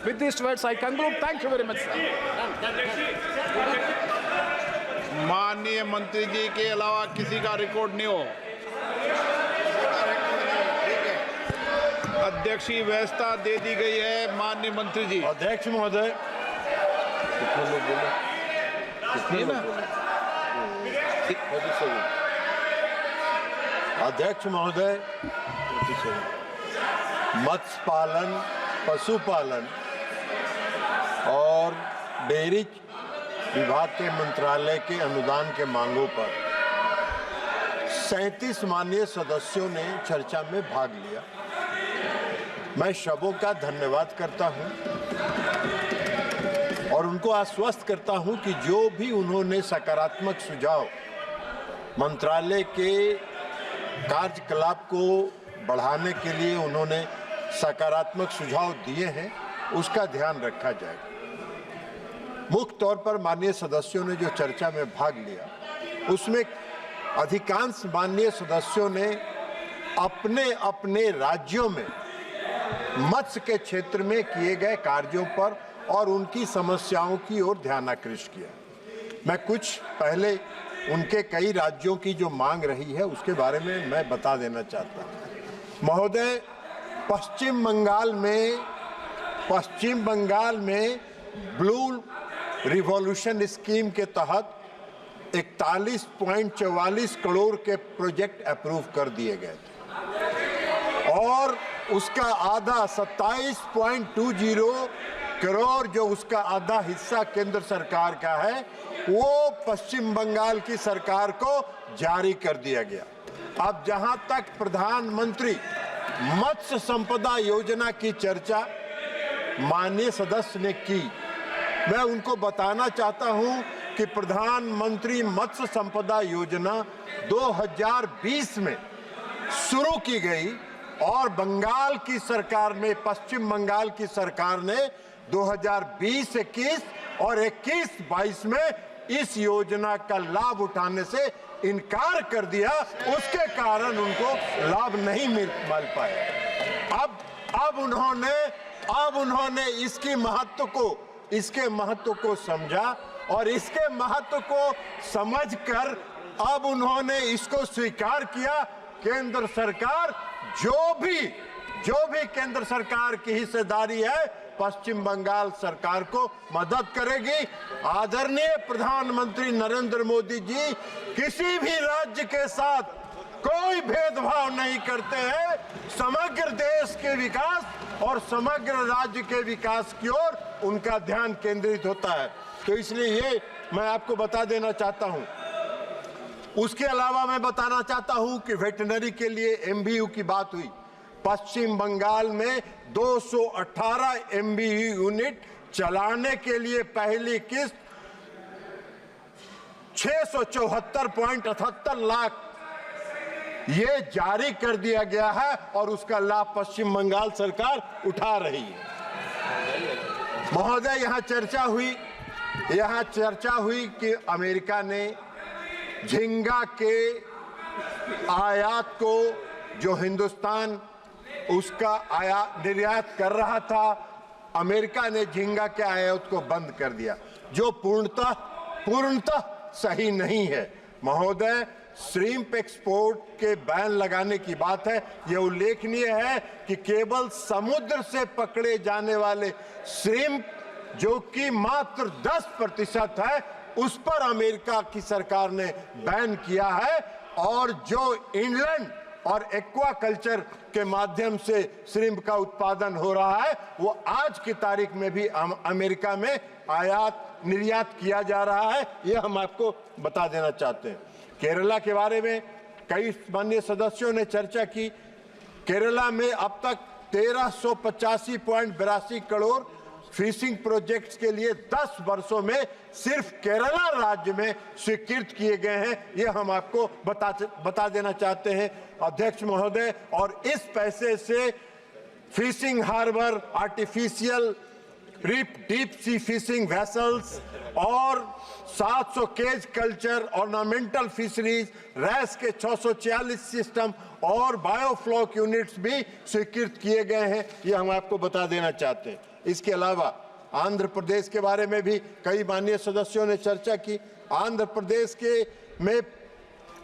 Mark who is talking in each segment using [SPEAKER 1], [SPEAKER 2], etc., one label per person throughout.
[SPEAKER 1] With these words, I conclude. Thank you very much, sir.
[SPEAKER 2] माननीय मंत्री जी के अलावा किसी का रिकॉर्ड नहीं हो। अध्यक्षीय व्यवस्था दे दी गई है माननीय मंत्री जी।
[SPEAKER 3] अध्यक्ष महोदय, अध्यक्ष महोदय, मत्स्य पालन, पशुपालन और डेयरी विभाग के मंत्रालय के अनुदान के मांगों पर 37 माननीय सदस्यों ने चर्चा में भाग लिया। मैं सबों का धन्यवाद करता हूं और उनको आश्वस्त करता हूं कि जो भी उन्होंने सकारात्मक सुझाव मंत्रालय के कार्यकलाप को बढ़ाने के लिए उन्होंने सकारात्मक सुझाव दिए हैं, उसका ध्यान रखा जाएगा। मुख्य तौर पर माननीय सदस्यों ने जो चर्चा में भाग लिया, उसमें अधिकांश माननीय सदस्यों ने अपने अपने राज्यों में मत्स्य के क्षेत्र में किए गए कार्यों पर और उनकी समस्याओं की ओर ध्यान आकृष्ट किया। मैं कुछ पहले उनके कई राज्यों की जो मांग रही है उसके बारे में मैं बता देना चाहता हूं। महोदय, पश्चिम बंगाल में ब्लू रिवॉल्यूशन स्कीम के तहत 41.44 करोड़ के प्रोजेक्ट अप्रूव कर दिए गए थे और उसका आधा 27.20 करोड़ जो उसका आधा हिस्सा केंद्र सरकार का है, वो पश्चिम बंगाल की सरकार को जारी कर दिया गया। अब जहां तक प्रधानमंत्री मत्स्य संपदा योजना की चर्चा माननीय सदस्य ने की, मैं उनको बताना चाहता हूं कि प्रधानमंत्री मत्स्य संपदा योजना 2020 में शुरू की गई और बंगाल की सरकार ने, पश्चिम बंगाल की सरकार ने 2020-21 और 21-22 में इस योजना का लाभ उठाने से इनकार कर दिया। उसके कारण उनको लाभ नहीं मिल पाया। अब उन्होंने इसके महत्व को समझा और इसके महत्व को समझकर अब उन्होंने इसको स्वीकार किया। केंद्र सरकार जो भी केंद्र सरकार की हिस्सेदारी है, पश्चिम बंगाल सरकार को मदद करेगी। आदरणीय प्रधानमंत्री नरेंद्र मोदी जी किसी भी राज्य के साथ कोई भेदभाव नहीं करते हैं। समग्र देश के विकास और समग्र राज्य के विकास की ओर उनका ध्यान केंद्रित होता है। तो इसलिए ये मैं आपको बता देना चाहता हूं। उसके अलावा मैं बताना चाहता हूं कि वेटरनरी के लिए MBU की बात हुई। पश्चिम बंगाल में 218 MBU यूनिट चलाने के लिए पहली किस्त 674.78 लाख ये जारी कर दिया गया है और उसका लाभ पश्चिम बंगाल सरकार उठा रही है। महोदय, यहाँ चर्चा हुई कि अमेरिका ने झींगा के आयात को, जो हिंदुस्तान उसका निर्यात कर रहा था, अमेरिका ने झींगा के आयात को बंद कर दिया, जो पूर्णतः सही नहीं है। महोदय, श्रिम्प एक्सपोर्ट के बैन लगाने की बात है। यह उल्लेखनीय है कि केवल समुद्र से पकड़े जाने वाले श्रिम्प, जो कि मात्र 10% है, उस पर अमेरिका की सरकार ने बैन किया है और जो इनलैंड और एक्वाकल्चर के माध्यम से श्रिम्प का उत्पादन हो रहा है, वो आज की तारीख में भी अमेरिका में निर्यात किया जा रहा है। यह हम आपको बता देना चाहते हैं। केरला के बारे में कई माननीय सदस्यों ने चर्चा की। केरला में अब तक 1385.82 करोड़ फिशिंग प्रोजेक्ट्स के लिए 10 वर्षों में सिर्फ केरला राज्य में स्वीकृत किए गए हैं। यह हम आपको बता देना चाहते हैं अध्यक्ष महोदय। और इस पैसे से fishing harbour, artificial deep sea fishing vessels और 700 cage culture, ornamental fisheries, RAS के 646 सिस्टम और बायोफ्लॉक यूनिट्स भी स्वीकृत किए गए हैं। ये हम आपको बता देना चाहते हैं। इसके अलावा आंध्र प्रदेश के बारे में भी कई माननीय सदस्यों ने चर्चा की। आंध्र प्रदेश में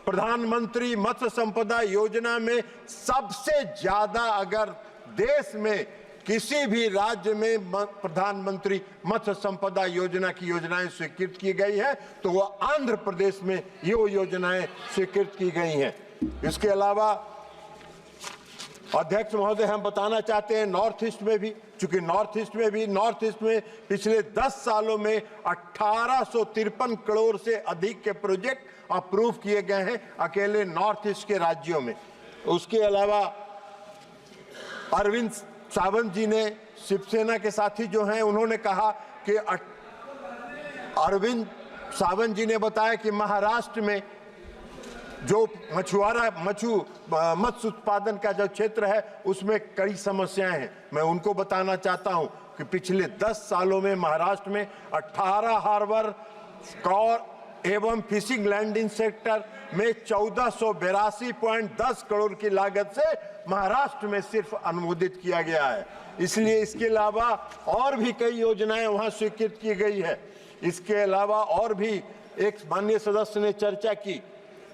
[SPEAKER 3] प्रधानमंत्री मत्स्य संपदा योजना में सबसे ज्यादा अगर देश में किसी भी राज्य में प्रधानमंत्री मत्स्य संपदा योजना की योजनाएं स्वीकृत की गई है तो वो आंध्र प्रदेश में ये योजनाएं स्वीकृत की गई हैं। इसके अलावा अध्यक्ष महोदय, हम बताना चाहते हैं नॉर्थ ईस्ट में भी, चूंकि नॉर्थ ईस्ट में पिछले 10 सालों में 1853 करोड़ से अधिक के प्रोजेक्ट अप्रूव किए गए हैं अकेले नॉर्थ ईस्ट के राज्यों में। उसके अलावा अरविंद सावंत जी ने, शिवसेना के साथी जो हैं, उन्होंने कहा कि अरविंद सावंत जी ने बताया कि महाराष्ट्र में जो मत्स्य उत्पादन का जो क्षेत्र है उसमें कई समस्याएं हैं। मैं उनको बताना चाहता हूं कि पिछले 10 सालों में महाराष्ट्र में 18 हार्बर एवं फिशिंग लैंडिंग सेक्टर में 1482.10 करोड़ की लागत से महाराष्ट्र में सिर्फ अनुमोदित किया गया है। इसलिए इसके अलावा और भी कई योजनाएं वहां स्वीकृत की गई है। इसके अलावा और भी एक माननीय सदस्य ने चर्चा की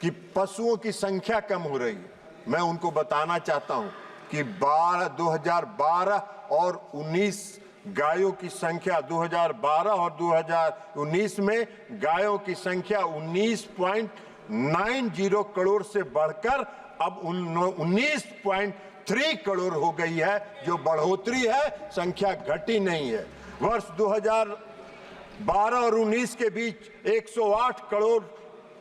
[SPEAKER 3] कि पशुओं की संख्या कम हो रही है। मैं उनको बताना चाहता हूं कि 2012 और 19 गायों की संख्या 2012 और 2019 में गायों की संख्या 19.90 करोड़ से बढ़कर अब 19.3 करोड़ हो गई है, जो बढ़ोतरी है, संख्या घटी नहीं है। वर्ष 2012 और 19 के बीच 108 करोड़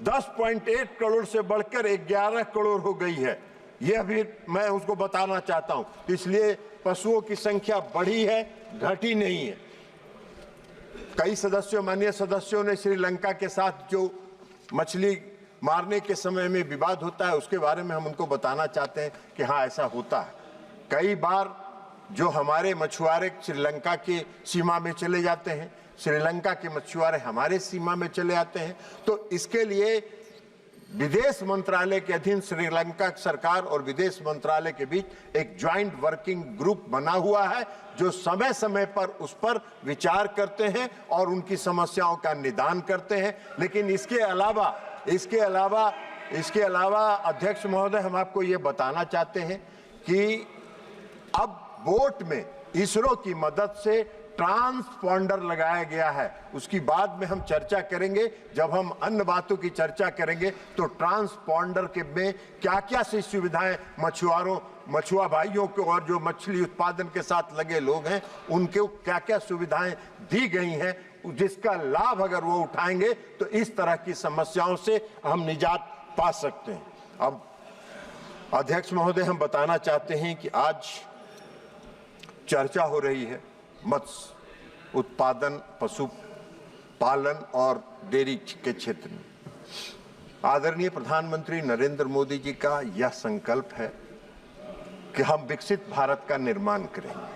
[SPEAKER 3] 10.8 करोड़ से बढ़कर 11 करोड़ हो गई है। यह भी मैं उसको बताना चाहता हूं। इसलिए पशुओं की संख्या बढ़ी है, घटी नहीं है। कई सदस्यों, माननीय सदस्यों ने श्रीलंका के साथ जो मछली मारने के समय में विवाद होता है उसके बारे में हम उनको बताना चाहते हैं कि हाँ, ऐसा होता है। कई बार जो हमारे मछुआरे श्रीलंका की सीमा में चले जाते हैं, श्रीलंका के मछुआरे हमारे सीमा में चले आते हैं, तो इसके लिए विदेश मंत्रालय के अधीन श्रीलंका सरकार और विदेश मंत्रालय के बीच एक ज्वाइंट वर्किंग ग्रुप बना हुआ है जो समय समय पर उस पर विचार करते हैं और उनकी समस्याओं का निदान करते हैं। लेकिन इसके अलावा अध्यक्ष महोदय, हम आपको ये बताना चाहते हैं कि अब बोट में इसरो की मदद से ट्रांसपॉन्डर लगाया गया है। उसकी बाद में हम चर्चा करेंगे। जब हम अन्य बातों की चर्चा करेंगे तो ट्रांसपॉन्डर के में क्या क्या सी सुविधाएं मछुआ भाइयों को और जो मछली उत्पादन के साथ लगे लोग हैं उनके क्या क्या सुविधाएं दी गई हैं, जिसका लाभ अगर वो उठाएंगे तो इस तरह की समस्याओं से हम निजात पा सकते हैं। अब अध्यक्ष महोदय, हम बताना चाहते हैं कि आज चर्चा हो रही है मत्स्य उत्पादन, पशुपालन और डेयरी के क्षेत्र में। आदरणीय प्रधानमंत्री नरेंद्र मोदी जी का यह संकल्प है कि हम विकसित भारत का निर्माण करेंगे,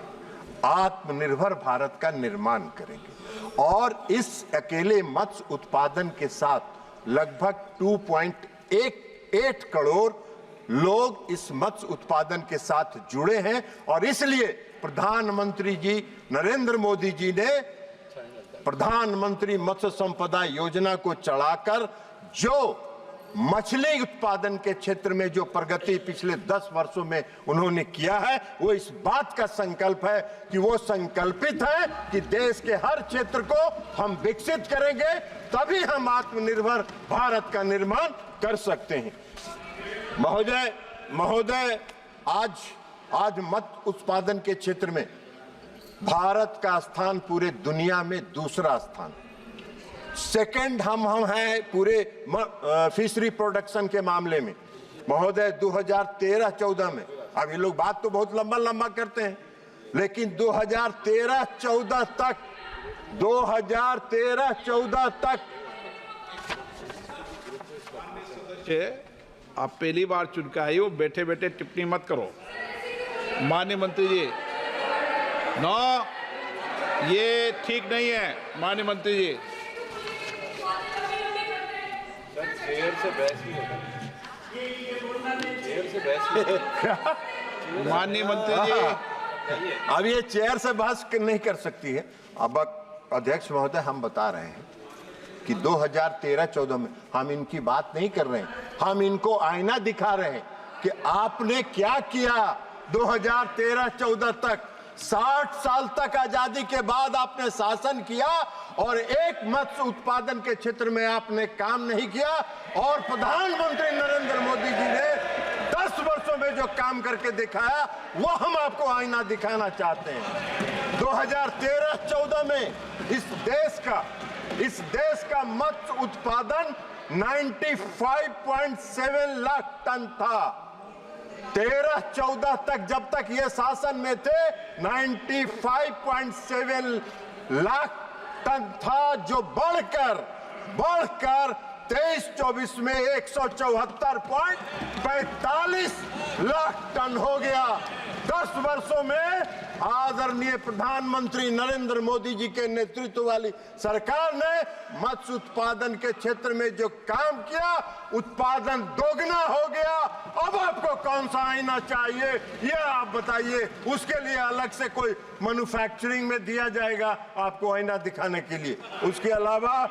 [SPEAKER 3] आत्मनिर्भर भारत का निर्माण करेंगे और इस अकेले मत्स्य उत्पादन के साथ लगभग 2.8 करोड़ लोग इस मत्स्य उत्पादन के साथ जुड़े हैं और इसलिए प्रधानमंत्री जी नरेंद्र मोदी जी ने प्रधानमंत्री मत्स्य संपदा योजना को चलाकर जो मछली उत्पादन के क्षेत्र में जो प्रगति पिछले 10 वर्षों में उन्होंने किया है, वो इस बात का संकल्प है कि वो संकल्पित है कि देश के हर क्षेत्र को हम विकसित करेंगे, तभी हम आत्मनिर्भर भारत का निर्माण कर सकते हैं। महोदय, आज मत्स्य उत्पादन के क्षेत्र में भारत का स्थान पूरे दुनिया में दूसरा स्थान, सेकंड हम हैं पूरे फिशरी प्रोडक्शन के मामले में। महोदय, 2013-14 में, अब ये लोग बात तो बहुत लंबा करते हैं, लेकिन 2013-14 तक
[SPEAKER 1] आप पहली बार चुन के आए हो, बैठे बैठे टिप्पणी मत करो। माननीय मंत्री जी, नो, ये ठीक नहीं है। माननीय मंत्री जी, माननीय मंत्री जी,
[SPEAKER 3] अब ये चेयर से बहस नहीं कर सकती है। अब अध्यक्ष महोदय, हम बता रहे हैं कि 2013-14 में हम इनकी बात नहीं कर रहे हैं, हम इनको आईना दिखा रहे हैं कि आपने क्या किया 2013-14 तक। 60 साल तक आजादी के बाद आपने शासन किया और एक मत्स्य उत्पादन के क्षेत्र में आपने काम नहीं किया। और प्रधानमंत्री नरेंद्र मोदी जी ने 10 वर्षों में जो काम करके दिखाया वो हम आपको आईना दिखाना चाहते हैं। 2013-14 में इस देश का मत्स्य उत्पादन 95.7 लाख टन था। 13-14 तक, जब तक ये शासन में थे, 95.7 लाख टन था, जो बढ़कर 23-24 में 174.45 लाख टन हो गया। 10 वर्षों में आदरणीय प्रधानमंत्री नरेंद्र मोदी जी के नेतृत्व वाली सरकार ने मत्स्य उत्पादन के क्षेत्र में जो काम किया, उत्पादन दोगुना हो गया। अब आपको कौन सा आईना चाहिए ये आप बताइए। उसके लिए अलग से कोई मैन्युफैक्चरिंग में दिया जाएगा आपको आईना दिखाने के लिए। उसके अलावा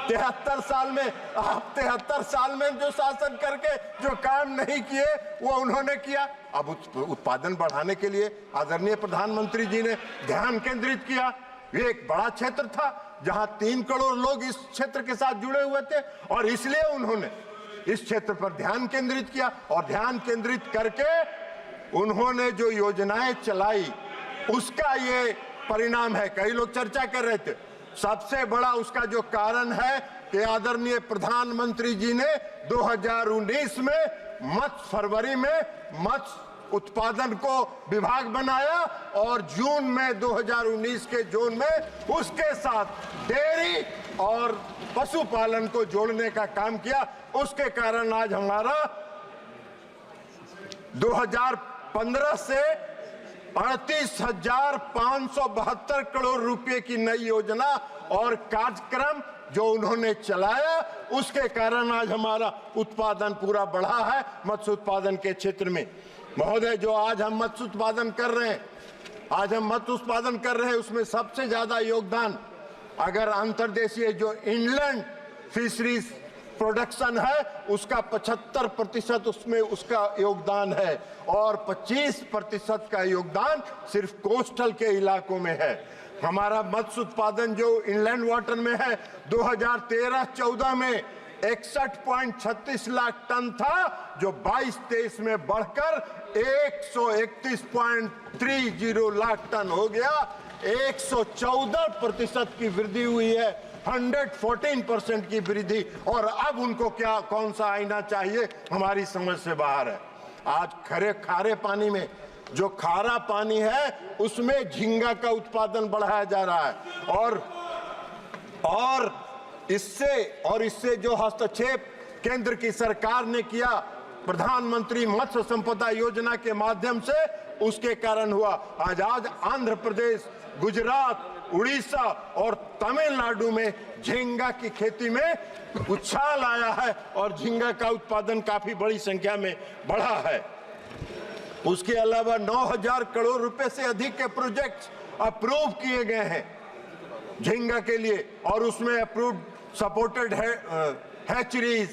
[SPEAKER 3] 73 साल में आप 73 साल में जो शासन करके जो काम नहीं किए वो उन्होंने किया। अब उत्पादन बढ़ाने के लिए आदरणीय प्रधानमंत्री जी ने ध्यान केंद्रित किया। ये एक बड़ा क्षेत्र था जहां 3 करोड़ लोग इस क्षेत्र के साथ जुड़े हुए थे और इसलिए उन्होंने इस क्षेत्र पर ध्यान केंद्रित किया। और ध्यान केंद्रित करके उन्होंने जो योजनाएं चलाई उसका ये परिणाम है। कई लोग चर्चा कर रहे थे, सबसे बड़ा उसका जो कारण है कि आदरणीय प्रधानमंत्री जी ने 2019 में फरवरी में मत्स्य उत्पादन को विभाग बनाया और जून में 2019 के जून में उसके साथ डेयरी और पशुपालन को जोड़ने का काम किया। उसके कारण आज हमारा 2015 से 38,572 करोड़ रुपए की नई योजना और कार्यक्रम जो उन्होंने चलाया, उसके कारण आज हमारा उत्पादन पूरा बढ़ा है मत्स्य उत्पादन के क्षेत्र में। महोदय, जो आज हम मत्स्य उत्पादन कर रहे हैं, उसमें सबसे ज्यादा योगदान अगर अंतर्देशीय जो इनलैंड फिशरीज प्रोडक्शन है उसका 75% उसमें उसका योगदान है और 25% का योगदान सिर्फ कोस्टल के इलाकों में है। हमारा मत्स्य उत्पादन जो इनलैंड वाटर में है 2013-14 में 61.36 लाख टन था, जो 22-23 में बढ़कर 131.30 लाख टन हो गया। 114% की वृद्धि हुई है, 114% की वृद्धि। और अब उनको क्या कौन सा आईना चाहिए हमारी समझ से बाहर है। आज खारे पानी में जो खारा पानी है उसमें झींगा का उत्पादन बढ़ाया जा रहा है और इससे जो हस्तक्षेप केंद्र की सरकार ने किया प्रधानमंत्री मत्स्य संपदा योजना के माध्यम से, उसके कारण हुआ। आज आंध्र प्रदेश, गुजरात, उड़ीसा और तमिलनाडु में झींगा की खेती में उछाल आया है और झींगा का उत्पादन काफी बड़ी संख्या में बढ़ा है। उसके अलावा 9,000 करोड़ रुपए से अधिक के प्रोजेक्ट्स अप्रूव किए गए हैं झींगा के लिए और उसमें approved supported hatcheries,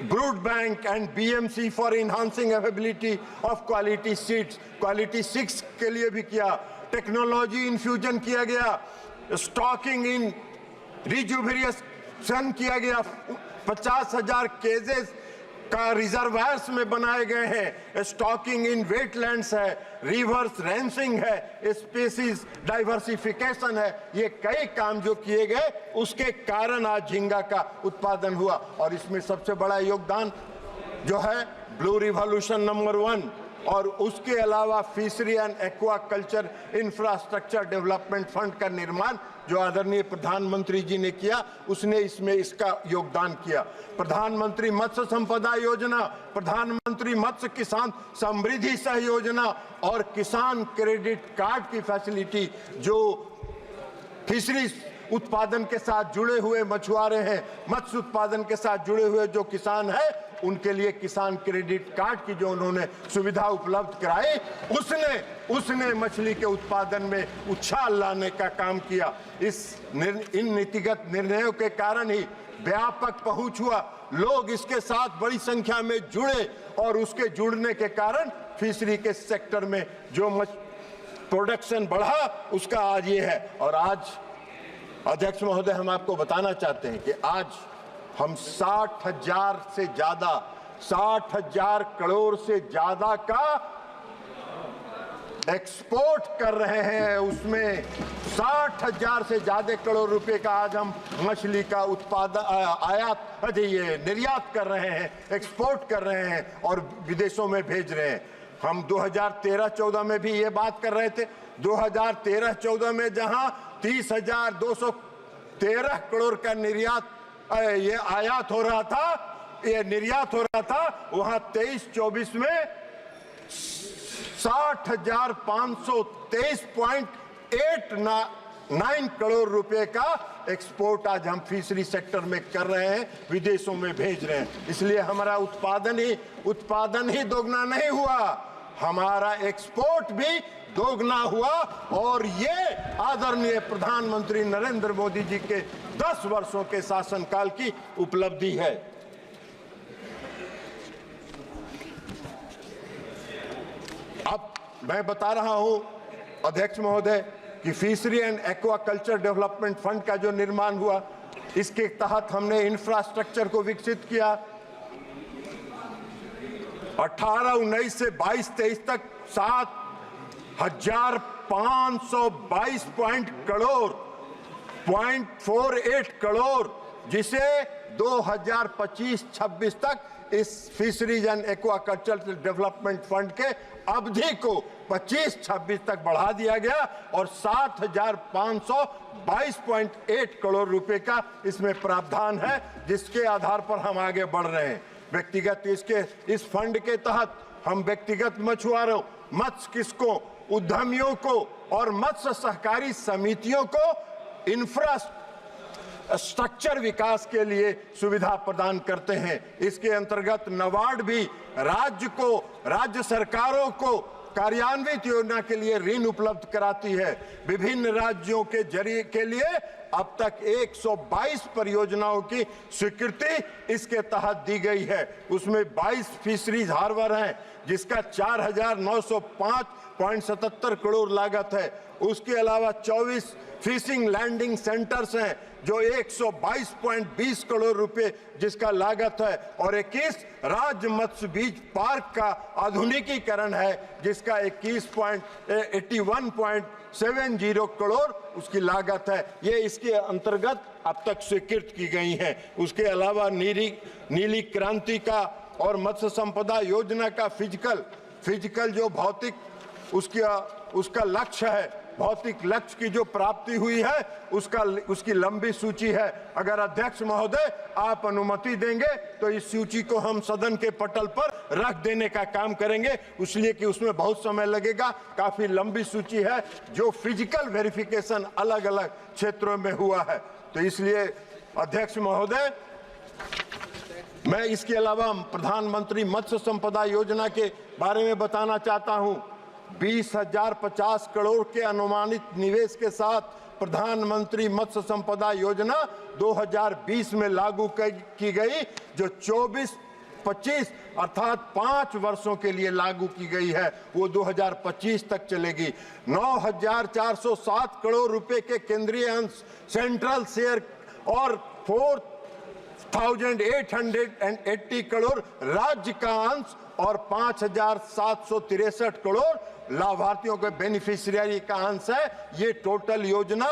[SPEAKER 3] brood bank and BMC for enhancing availability of quality seeds, quality 6 के लिए भी किया। टेक्नोलॉजी इन्फ्यूजन किया गया, स्टॉकिंग इन रिजुविनेशन किया गया, 50,000 केजेस का रिजर्वायर्स में बनाए गए हैं, स्टॉकिंग इन वेटलैंड्स है, रिवर्स रेंसिंग है, स्पीसीज डाइवर्सिफिकेशन है। ये कई काम जो किए गए उसके कारण आज झींगा का उत्पादन हुआ। और इसमें सबसे बड़ा योगदान जो है ब्लू रिवॉल्यूशन नंबर 1 और उसके अलावा fishery and aquaculture infrastructure development fund का निर्माण जो आदरणीय प्रधानमंत्री जी ने किया, उसने इसमें इसका योगदान किया। प्रधानमंत्री मत्स्य संपदा योजना, प्रधानमंत्री मत्स्य किसान समृद्धि सह योजना और किसान क्रेडिट कार्ड की फैसिलिटी जो फिशरीज उत्पादन के साथ जुड़े हुए मछुआरे हैं, मत्स्य उत्पादन के साथ जुड़े हुए जो किसान हैं, उनके लिए किसान क्रेडिट कार्ड की जो उन्होंने सुविधा उपलब्ध कराई, उसने मछली के उत्पादन में उछाल लाने का काम किया। इन नीतिगत निर्णयों के कारण ही व्यापक पहुंच हुआ, लोग इसके साथ बड़ी संख्या में जुड़े और उसके जुड़ने के कारण फिशरी के सेक्टर में जो प्रोडक्शन बढ़ा उसका आज ये है। और आज अध्यक्ष महोदय, हम आपको बताना चाहते हैं कि आज हम 60,000 से ज्यादा 60,000 करोड़ से ज्यादा का एक्सपोर्ट कर रहे हैं। उसमें 60,000 से ज्यादा करोड़ रुपए का आज हम मछली का उत्पादन निर्यात कर रहे हैं, एक्सपोर्ट कर रहे हैं और विदेशों में भेज रहे हैं। हम 2013-14 में भी ये बात कर रहे थे। 2013-14 में जहां 30,213 करोड़ का ये आयात हो रहा था, ये निर्यात हो रहा था, वहां 23-24 में 60,523.89 करोड़ रुपए का एक्सपोर्ट आज हम फिशरी सेक्टर में कर रहे हैं, विदेशों में भेज रहे हैं। इसलिए हमारा उत्पादन ही दोगुना नहीं हुआ, हमारा एक्सपोर्ट भी दोगुना हुआ। और ये आदरणीय प्रधानमंत्री नरेंद्र मोदी जी के 10 वर्षों के शासनकाल की उपलब्धि है। अब मैं बता रहा हूं अध्यक्ष महोदय कि fishery and aquaculture development fund का जो निर्माण हुआ, इसके तहत हमने इंफ्रास्ट्रक्चर को विकसित किया। 18-19 से 22-23 तक 7,522 .48 करोड़, जिसे 2025-26 तक इस fisheries and aquaculture development fund के अवधि को 25-26 तक बढ़ा दिया गया और 7,522.8 करोड़ रुपए का इसमें प्रावधान है, जिसके आधार पर हम आगे बढ़ रहे हैं। व्यक्तिगत इस फंड के तहत हम व्यक्तिगत मछुआरों, मत्स्य कृषकों, उद्यमियों को और मत्स्य सहकारी समितियों को इंफ्रास्ट्रक्चर विकास के लिए सुविधा प्रदान करते हैं। इसके अंतर्गत नाबार्ड भी राज्य सरकारों को कार्यान्वित योजना के लिए ऋण उपलब्ध कराती है। विभिन्न राज्यों के जरिए के लिए अब तक 122 परियोजनाओं की स्वीकृति इसके तहत दी गई है। उसमें 22 फिशरीज हार्बर हैं, जिसका 4,905.77 करोड़ लागत है। उसके अलावा 24 फिशिंग लैंडिंग सेंटर्स हैं, जो 122.20 करोड़ रुपए जिसका लागत है, और 21 राज्य मत्स्य बीज पार्क का आधुनिकीकरण है, जिसका 81.70 करोड़ उसकी लागत है। ये इसके अंतर्गत अब तक स्वीकृत की गई हैं। उसके अलावा नीली क्रांति का और मत्स्य संपदा योजना का फिजिकल जो भौतिक उसका लक्ष्य है, भौतिक लक्ष्य की जो प्राप्ति हुई है, उसकी लंबी सूची है। अगर अध्यक्ष महोदय आप अनुमति देंगे तो इस सूची को हम सदन के पटल पर रख देने का काम करेंगे, इसलिए कि उसमें बहुत समय लगेगा। काफी लंबी सूची है जो फिजिकल वेरिफिकेशन अलग अलग क्षेत्रों में हुआ है। तो इसलिए अध्यक्ष महोदय, मैं इसके अलावा प्रधानमंत्री मत्स्य संपदा योजना के बारे में बताना चाहता हूं। 20,050 करोड़ के अनुमानित निवेश के साथ प्रधानमंत्री मत्स्य संपदा योजना 2020 में लागू की गई, जो 24-25 अर्थात 5 वर्षों के लिए लागू की गई है। वो 2025 तक चलेगी। 9,407 करोड़ रुपए के केंद्रीय अंश सेंट्रल शेयर और 4,880 करोड़ राज्य का अंश और 5,763 करोड़ लाभार्थियों के बेनिफिशियरी का अंश है। ये टोटल योजना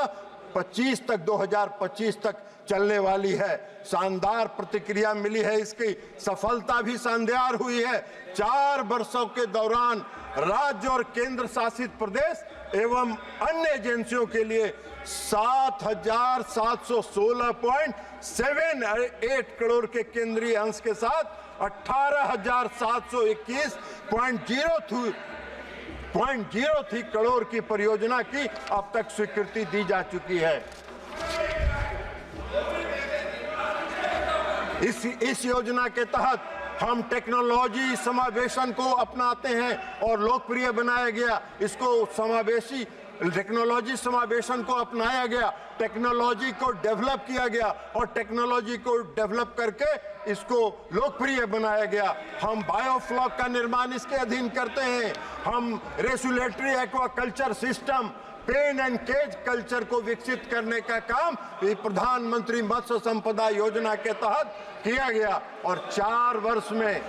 [SPEAKER 3] 2025 तक चलने वाली है। शानदार प्रतिक्रिया मिली है, इसकी सफलता भी शानदार हुई है। 4 वर्षों के दौरान राज्य और केंद्र शासित प्रदेश एवं अन्य एजेंसियों के लिए 7,716.78 करोड़ के केंद्रीय अंश के साथ 18,721.03 करोड़ की परियोजना की अब तक स्वीकृति दी जा चुकी है। इस योजना के तहत हम टेक्नोलॉजी समावेशन को अपनाते हैं और लोकप्रिय बनाया गया, इसको समावेशी टेक्नोलॉजी समावेशन को अपनाया गया, टेक्नोलॉजी को डेवलप किया गया और टेक्नोलॉजी को डेवलप करके इसको लोकप्रिय बनाया गया। हम बायोफ्लॉक का निर्माण इसके अधीन करते हैं। हम regulatory aquaculture system, pen and cage culture को विकसित करने का काम प्रधानमंत्री मत्स्य संपदा योजना के तहत किया गया और 4 वर्ष में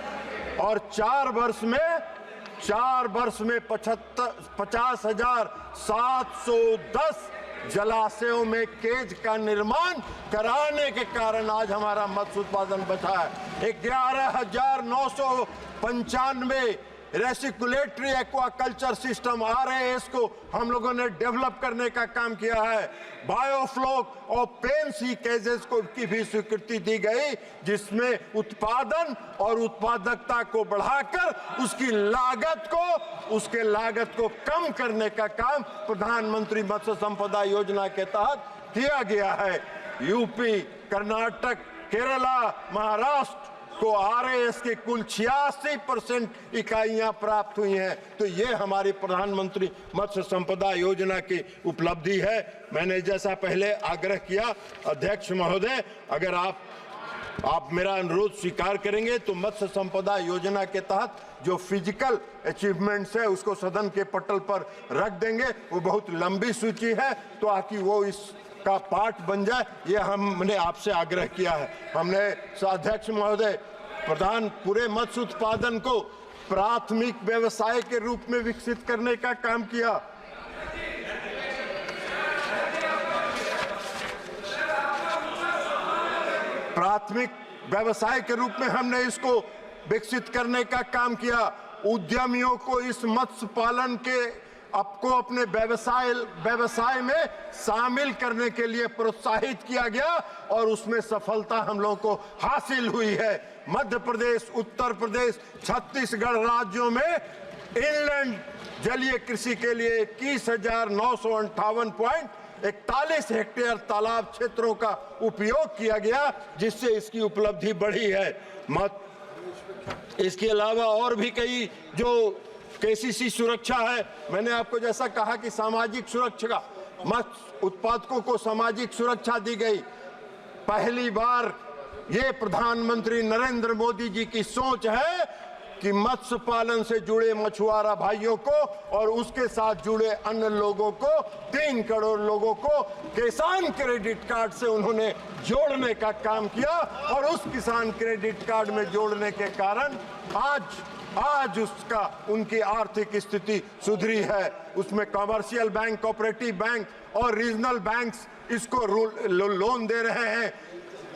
[SPEAKER 3] 50,710 जलाशयों में केज का निर्माण कराने के कारण आज हमारा मत्स्य उत्पादन बचा है। 11,995 रेसिकुलेटरी एक्वाकल्चर सिस्टम RAS को हम लोगों ने डेवलप करने का काम किया है। बायोफ्लॉक और पेन सी केजेस को की भी स्वीकृति दी गई, जिसमें उत्पादन और उत्पादकता को बढ़ाकर उसके लागत को कम करने का काम प्रधानमंत्री मत्स्य संपदा योजना के तहत किया गया है। यूपी, कर्नाटक, केरला, महाराष्ट्र को RAS की कुल 86% इकाइयां प्राप्त हुई हैं। तो ये हमारी प्रधानमंत्री मत्स्य संपदा योजना की उपलब्धि है। मैंने जैसा पहले आग्रह किया, अध्यक्ष महोदय, अगर आप मेरा अनुरोध स्वीकार करेंगे तो मत्स्य संपदा योजना के तहत जो फिजिकल अचीवमेंट्स है उसको सदन के पटल पर रख देंगे। वो बहुत लंबी सूची है, तो ताकि वो इस का पार्ट बन जाए, ये हमने आपसे आग्रह किया है। हमने अध्यक्ष महोदय पूरे मत्स्य उत्पादन को प्राथमिक व्यवसाय के रूप में विकसित करने का काम किया। प्राथमिक व्यवसाय के रूप में हमने इसको विकसित करने का काम किया। उद्यमियों को इस मत्स्य पालन के आपको अपने व्यवसाय में शामिल करने के लिए प्रोत्साहित किया गया और उसमें सफलता हम लोगों को हासिल हुई है। मध्य प्रदेश, उत्तर प्रदेश, छत्तीसगढ़ राज्यों में इनलैंड जलीय कृषि के लिए 21,958.41 हेक्टेयर तालाब क्षेत्रों का उपयोग किया गया, जिससे इसकी उपलब्धि बढ़ी है। इसके अलावा और भी कई जो KCC सुरक्षा है, मैंने आपको जैसा कहा कि सामाजिक सुरक्षा, मत्स्य उत्पादकों को सामाजिक सुरक्षा दी गई। पहली बार ये प्रधानमंत्री नरेंद्र मोदी जी की सोच है कि मत्स्य पालन से जुड़े मछुआरा भाइयों को और उसके साथ जुड़े अन्य लोगों को 3 करोड़ लोगों को किसान क्रेडिट कार्ड से उन्होंने जोड़ने का काम किया और उस किसान क्रेडिट कार्ड में जोड़ने के कारण आज उनकी आर्थिक स्थिति सुधरी है। उसमें कमर्शियल बैंक, कोऑपरेटिव बैंक और रीजनल बैंक्स इसको लोन दे रहे हैं।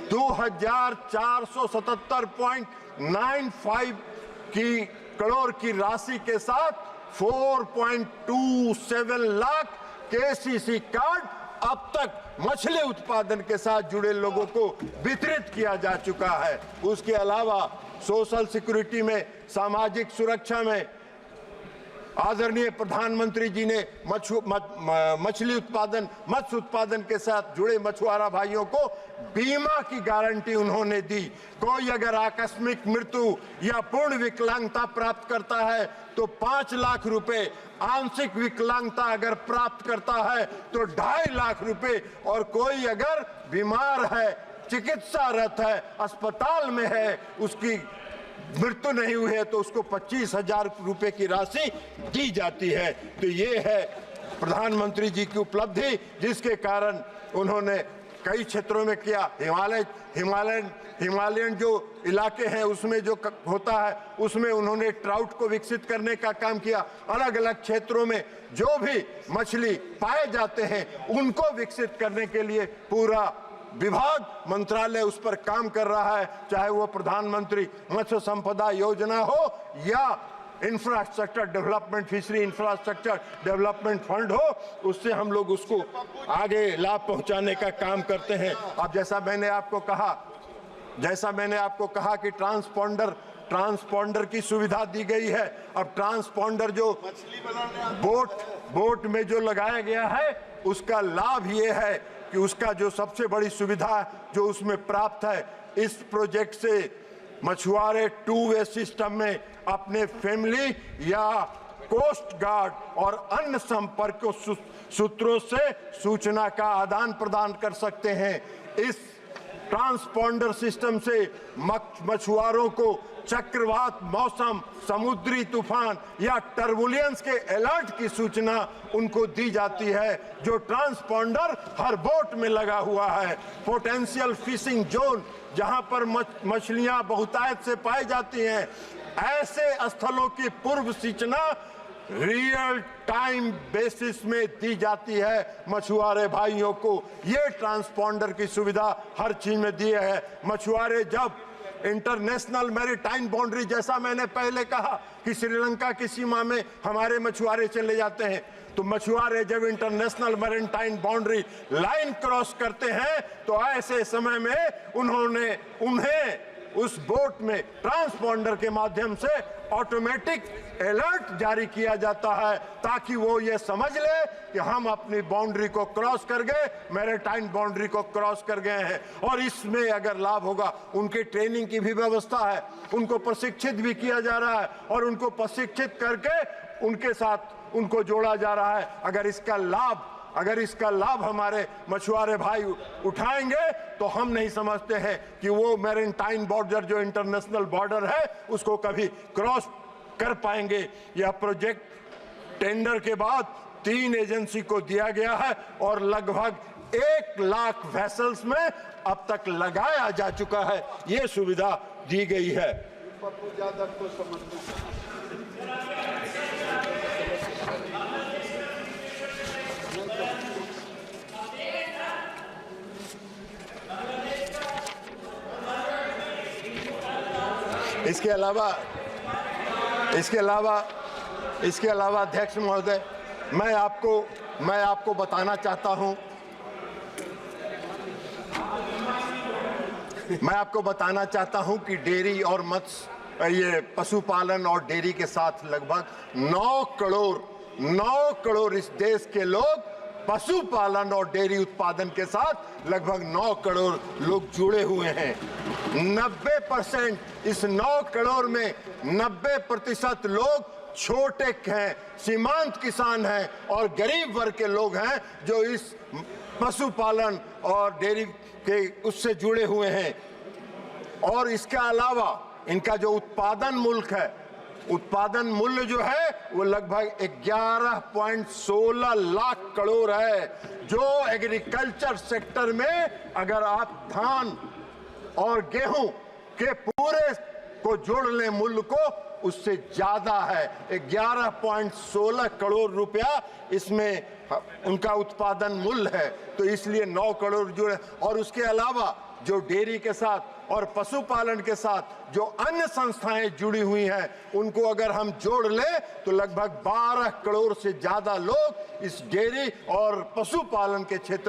[SPEAKER 3] 2,477.95 करोड़ की राशि के साथ 4.27 लाख KCC कार्ड अब तक मछली उत्पादन के साथ जुड़े लोगों को वितरित किया जा चुका है। उसके अलावा सोशल सिक्योरिटी में, सामाजिक सुरक्षा में आदरणीय प्रधानमंत्री जी ने मत्स्य उत्पादन के साथ जुड़े मछुआरा भाइयों को बीमा की गारंटी उन्होंने दी। कोई अगर आकस्मिक मृत्यु या पूर्ण विकलांगता प्राप्त करता है तो 5 लाख रुपए, आंशिक विकलांगता अगर प्राप्त करता है तो 2.5 लाख रुपए, और कोई अगर बीमार है, चिकित्सारत है, अस्पताल में है, उसकी मृत्यु नहीं हुई है तो उसको 25,000 रुपए की राशि दी जाती है। तो ये है प्रधानमंत्री जी की उपलब्धि, जिसके कारण उन्होंने कई क्षेत्रों में किया। हिमालयन जो इलाके हैं उसमें जो होता है उसमें उन्होंने ट्राउट को विकसित करने का काम किया। अलग अलग क्षेत्रों में जो भी मछली पाए जाते हैं उनको विकसित करने के लिए पूरा विभाग, मंत्रालय उस पर काम कर रहा है, चाहे वो प्रधानमंत्री मत्स्य संपदा योजना हो या infrastructure development, fishery infrastructure development fund हो, उससे हम लोग उसको आगे लाभ पहुंचाने का काम करते हैं। अब जैसा मैंने आपको कहा कि ट्रांसपॉन्डर की सुविधा दी गई है। अब ट्रांसपॉन्डर जो बोट में जो लगाया गया है उसका लाभ ये है कि उसका जो सबसे बड़ी सुविधा जो उसमें प्राप्त है, इस प्रोजेक्ट से मछुआरे टू वे सिस्टम में अपने फैमिली या कोस्ट गार्ड और अन्य संपर्क सूत्रों से सूचना का आदान प्रदान कर सकते हैं। इस ट्रांसपॉन्डर सिस्टम से मछुआरों को चक्रवात, मौसम, समुद्री तूफान या टर्बुलेंस के अलर्ट की सूचना उनको दी जाती है, जो ट्रांसपॉन्डर हर बोट में लगा हुआ है। पोटेंशियल फिशिंग जोन, जहां पर मछलियां बहुतायत से पाई जाती हैं, ऐसे स्थलों की पूर्व सूचना रियल टाइम बेसिस में दी जाती है मछुआरे भाइयों को। ये ट्रांसपॉन्डर की सुविधा हर चीज में दी है। मछुआरे जब इंटरनेशनल मैरीटाइम बाउंड्री, जैसा मैंने पहले कहा कि श्रीलंका की सीमा में हमारे मछुआरे चले जाते हैं, तो मछुआरे जब international maritime boundary line cross करते हैं तो ऐसे समय में उन्हें उस बोट में ट्रांसपॉन्डर के माध्यम से ऑटोमेटिक अलर्ट जारी किया जाता है, ताकि वो ये समझ ले कि हम अपनी बाउंड्री को क्रॉस कर गए, मैरीटाइम बाउंड्री को क्रॉस कर गए हैं। और इसमें अगर लाभ होगा, उनके ट्रेनिंग की भी व्यवस्था है, उनको प्रशिक्षित भी किया जा रहा है और उनको प्रशिक्षित करके उनके साथ उनको जोड़ा जा रहा है। अगर इसका लाभ हमारे मछुआरे भाई उठाएंगे तो हम नहीं समझते हैं कि वो मैरीटाइम बॉर्डर, जो इंटरनेशनल बॉर्डर है, उसको कभी क्रॉस कर पाएंगे। यह प्रोजेक्ट टेंडर के बाद 3 एजेंसी को दिया गया है और लगभग 1 लाख वेसल्स में अब तक लगाया जा चुका है। ये सुविधा दी गई है। इसके अलावा अध्यक्ष महोदय, मैं आपको बताना चाहता हूं कि डेयरी और ये पशुपालन और डेयरी के साथ लगभग 9 करोड़ इस देश के लोग पशुपालन और डेयरी उत्पादन के साथ लगभग 9 करोड़ लोग जुड़े हुए हैं। 90% इस 9 करोड़ में 90% लोग छोटे हैं, सीमांत किसान हैं और गरीब वर्ग के लोग हैं, जो इस पशुपालन और डेयरी के उससे जुड़े हुए हैं। और इसके अलावा इनका जो उत्पादन मूल्य जो है वो लगभग 11.16 लाख करोड़ है, जो एग्रीकल्चर सेक्टर में अगर आप धान और गेहूं के पूरे को जोड़ लें मूल्य को, उससे ज्यादा है। 11.16 करोड़ रुपया इसमें उनका उत्पादन मूल्य है। तो इसलिए 9 करोड़ जुड़े। और उसके अलावा जो डेयरी के साथ और पशुपालन के साथ जो अन्य संस्थाएं जुड़ी हुई हैं, उनको अगर हम जोड़ लें तो लगभग 12 करोड़ से ज्यादा लोग इस डेयरी और पशुपालन के क्षेत्र